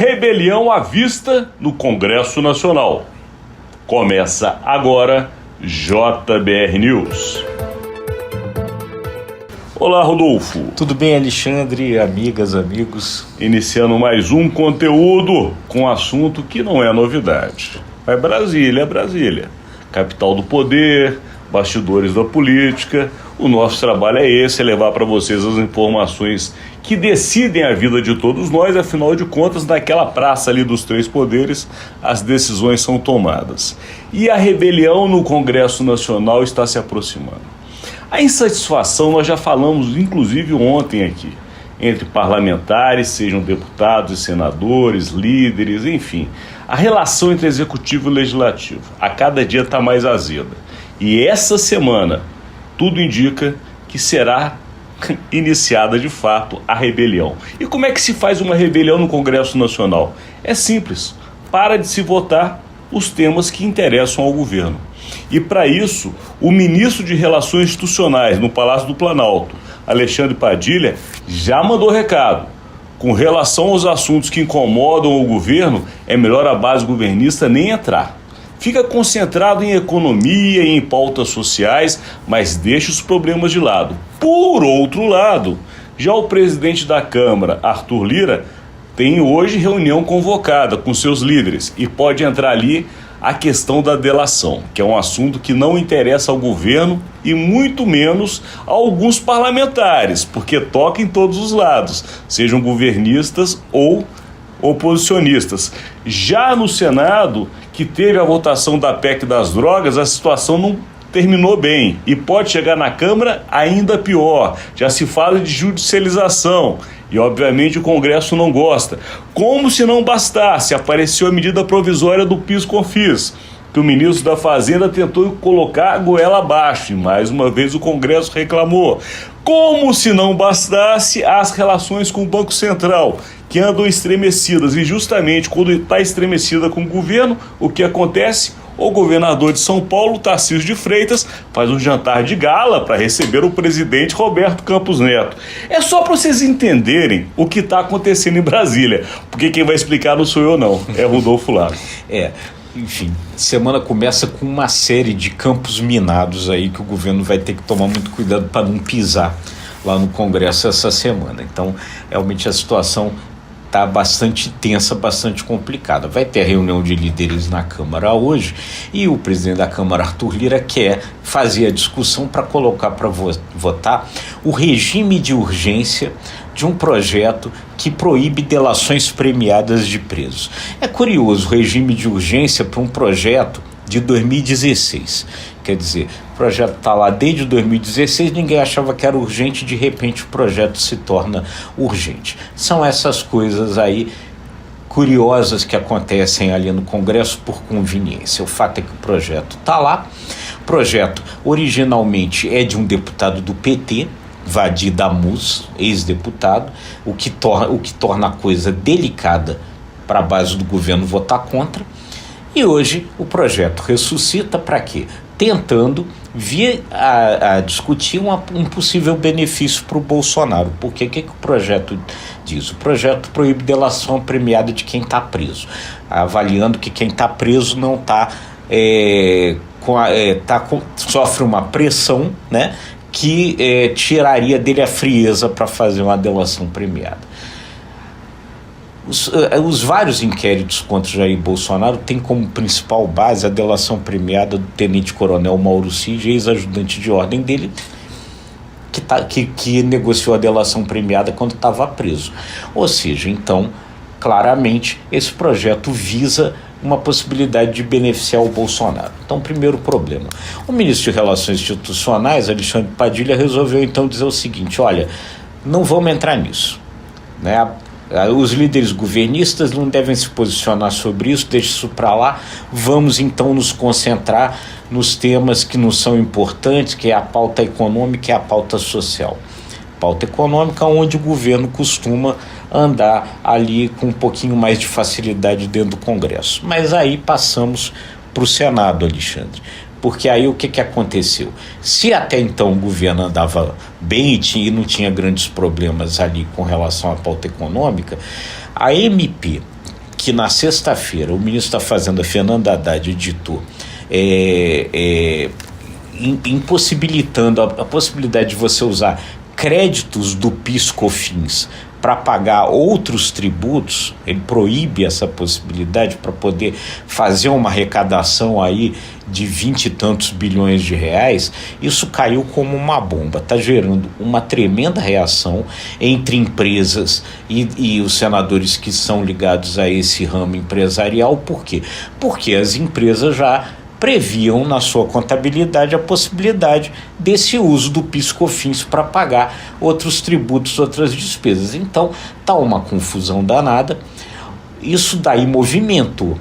Rebelião à vista no Congresso Nacional. Começa agora JBR News. Olá, Rodolfo. Tudo bem, Alexandre, amigas, amigos? Iniciando mais um conteúdo com assunto que não é novidade. É Brasília, capital do poder, bastidores da política. O nosso trabalho é esse, é levar para vocês as informações que decidem a vida de todos nós. Afinal de contas, naquela praça ali dos três poderes, as decisões são tomadas. E a rebelião no Congresso Nacional está se aproximando. A insatisfação, nós já falamos inclusive ontem aqui, entre parlamentares, sejam deputados e senadores, líderes, enfim. A relação entre executivo e legislativo a cada dia está mais azeda. E essa semana, tudo indica que será iniciada de fato a rebelião. E como é que se faz uma rebelião no Congresso Nacional? É simples, para de se votar os temas que interessam ao governo. E para isso, o ministro de Relações Institucionais no Palácio do Planalto, Alexandre Padilha, já mandou recado. Com relação aos assuntos que incomodam o governo, é melhor a base governista nem entrar. Fica concentrado em economia e em pautas sociais, mas deixa os problemas de lado. Por outro lado, já o presidente da Câmara, Arthur Lira, tem hoje reunião convocada com seus líderes e pode entrar ali a questão da delação, que é um assunto que não interessa ao governo e muito menos a alguns parlamentares, porque toca em todos os lados, sejam governistas ou oposicionistas. Já no Senado, que teve a votação da PEC das drogas, a situação não terminou bem e pode chegar na Câmara ainda pior. Já se fala de judicialização e obviamente o Congresso não gosta. Como se não bastasse, apareceu a medida provisória do PIS/COFINS, que o ministro da Fazenda tentou colocar a goela abaixo e mais uma vez o Congresso reclamou. Como se não bastasse, as relações com o Banco Central, que andam estremecidas, e justamente quando está estremecida com o governo, o que acontece? O governador de São Paulo, Tarcísio de Freitas, faz um jantar de gala para receber o presidente Roberto Campos Neto. É só para vocês entenderem o que está acontecendo em Brasília, porque quem vai explicar não sou eu não, é Rodolfo Lara. Enfim, semana começa com uma série de campos minados aí que o governo vai ter que tomar muito cuidado para não pisar lá no Congresso essa semana. Então, realmente a situação está bastante tensa, bastante complicada. Vai ter a reunião de líderes na Câmara hoje e o presidente da Câmara, Arthur Lira, quer fazer a discussão para colocar para votar o regime de urgência de um projeto que proíbe delações premiadas de presos. É curioso o regime de urgência para um projeto de 2016. Quer dizer, o projeto está lá desde 2016, ninguém achava que era urgente, de repente o projeto se torna urgente. São essas coisas aí curiosas que acontecem ali no Congresso por conveniência. O fato é que o projeto está lá. O projeto originalmente é de um deputado do PT, Vadir Damus, ex-deputado, o que torna a coisa delicada para a base do governo votar contra. E hoje o projeto ressuscita para quê? Tentando vir a discutir um possível benefício para o Bolsonaro. Porque o que o projeto diz? O projeto proíbe delação premiada de quem está preso, avaliando que quem está preso não está sofre uma pressão, né, que tiraria dele a frieza para fazer uma delação premiada. Os vários inquéritos contra Jair Bolsonaro têm como principal base a delação premiada do tenente-coronel Mauro Cid, ex-ajudante de ordem dele, que negociou a delação premiada quando estava preso. Ou seja, então, claramente, esse projeto visa uma possibilidade de beneficiar o Bolsonaro. Então, primeiro problema. O ministro de Relações Institucionais, Alexandre Padilha, resolveu então dizer o seguinte: olha, não vamos entrar nisso, né? Os líderes governistas não devem se posicionar sobre isso, deixe isso para lá, vamos então nos concentrar nos temas que não são importantes, que é a pauta econômica e a pauta social. Pauta econômica onde o governo costuma andar ali com um pouquinho mais de facilidade dentro do Congresso. Mas aí passamos para o Senado, Alexandre. Porque aí o que aconteceu? Se até então o governo andava bem e não tinha grandes problemas ali com relação à pauta econômica, a MP, que na sexta-feira o ministro da Fazenda, Fernando Haddad, editou, impossibilitando a possibilidade de você usar créditos do PIS/COFINS para pagar outros tributos. Ele proíbe essa possibilidade para poder fazer uma arrecadação aí de 20 e tantos bilhões de reais. Isso caiu como uma bomba, está gerando uma tremenda reação entre empresas e os senadores que são ligados a esse ramo empresarial. Por quê? Porque as empresas já previam na sua contabilidade a possibilidade desse uso do PIS/COFINS para pagar outros tributos, outras despesas. Então, está uma confusão danada. Isso daí movimentou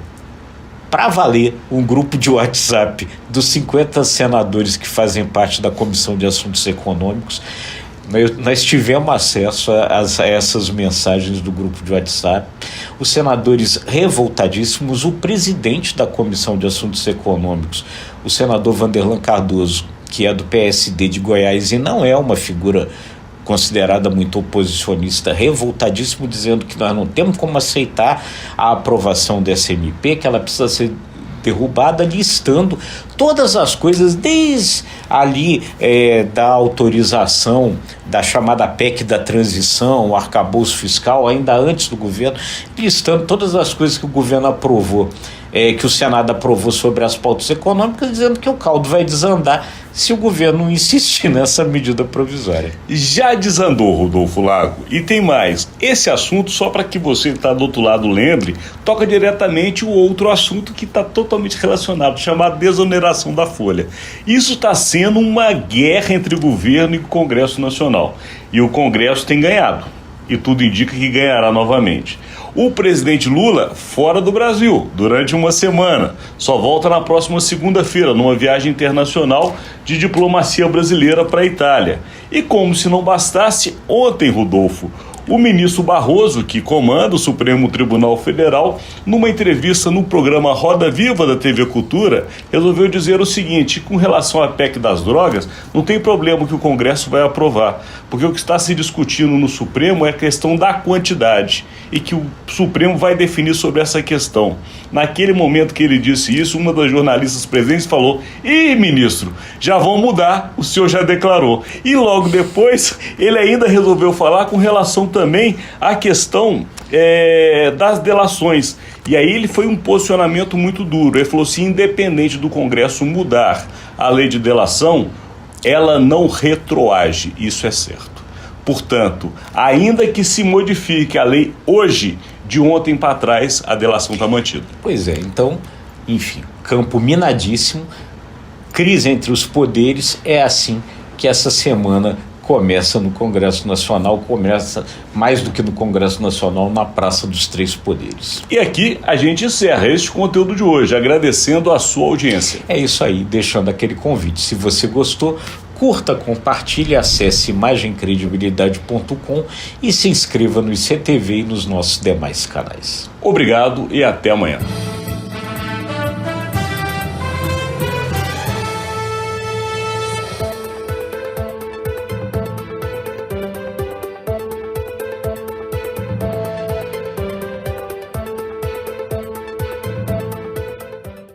para valer um grupo de WhatsApp dos 50 senadores que fazem parte da Comissão de Assuntos Econômicos. Nós tivemos acesso a essas mensagens do grupo de WhatsApp. Os senadores revoltadíssimos, o presidente da Comissão de Assuntos Econômicos, o senador Vanderlan Cardoso, que é do PSD de Goiás e não é uma figura considerada muito oposicionista, revoltadíssimo, dizendo que nós não temos como aceitar a aprovação dessa MP, que ela precisa ser derrubada, listando todas as coisas, desde ali da autorização da chamada PEC da transição, o arcabouço fiscal, ainda antes do governo, listando todas as coisas que o governo aprovou, que o Senado aprovou sobre as pautas econômicas, dizendo que o caldo vai desandar se o governo insistir nessa medida provisória. Já desandou, Rodolfo Lago. E tem mais. Esse assunto, só para que você que está do outro lado lembre, toca diretamente o outro assunto que está totalmente relacionado, chamado desoneração da folha. Isso está sendo uma guerra entre o governo e o Congresso Nacional. E o Congresso tem ganhado. E tudo indica que ganhará novamente. O presidente Lula fora do Brasil durante uma semana. Só volta na próxima segunda-feira, numa viagem internacional de diplomacia brasileira para a Itália. E como se não bastasse, ontem, Rodolfo, o ministro Barroso, que comanda o Supremo Tribunal Federal, numa entrevista no programa Roda Viva da TV Cultura, resolveu dizer o seguinte: com relação à PEC das drogas, não tem problema que o Congresso vai aprovar, porque o que está se discutindo no Supremo é a questão da quantidade, e que o Supremo vai definir sobre essa questão. Naquele momento que ele disse isso, uma das jornalistas presentes falou: "Ih, ministro, já vão mudar, o senhor já declarou." E logo depois, ele ainda resolveu falar com relação também à questão das delações. E aí ele foi um posicionamento muito duro. Ele falou assim: independente do Congresso mudar a lei de delação, ela não retroage, isso é certo. Portanto, ainda que se modifique a lei hoje, de ontem para trás, a delação está mantida. Pois é, então, enfim, campo minadíssimo, crise entre os poderes. É assim que essa semana começa no Congresso Nacional, começa mais do que no Congresso Nacional, na Praça dos Três Poderes. E aqui a gente encerra este conteúdo de hoje, agradecendo a sua audiência. É isso aí, deixando aquele convite. Se você gostou, curta, compartilhe, acesse imagemcredibilidade.com e se inscreva no ICTV e nos nossos demais canais. Obrigado e até amanhã.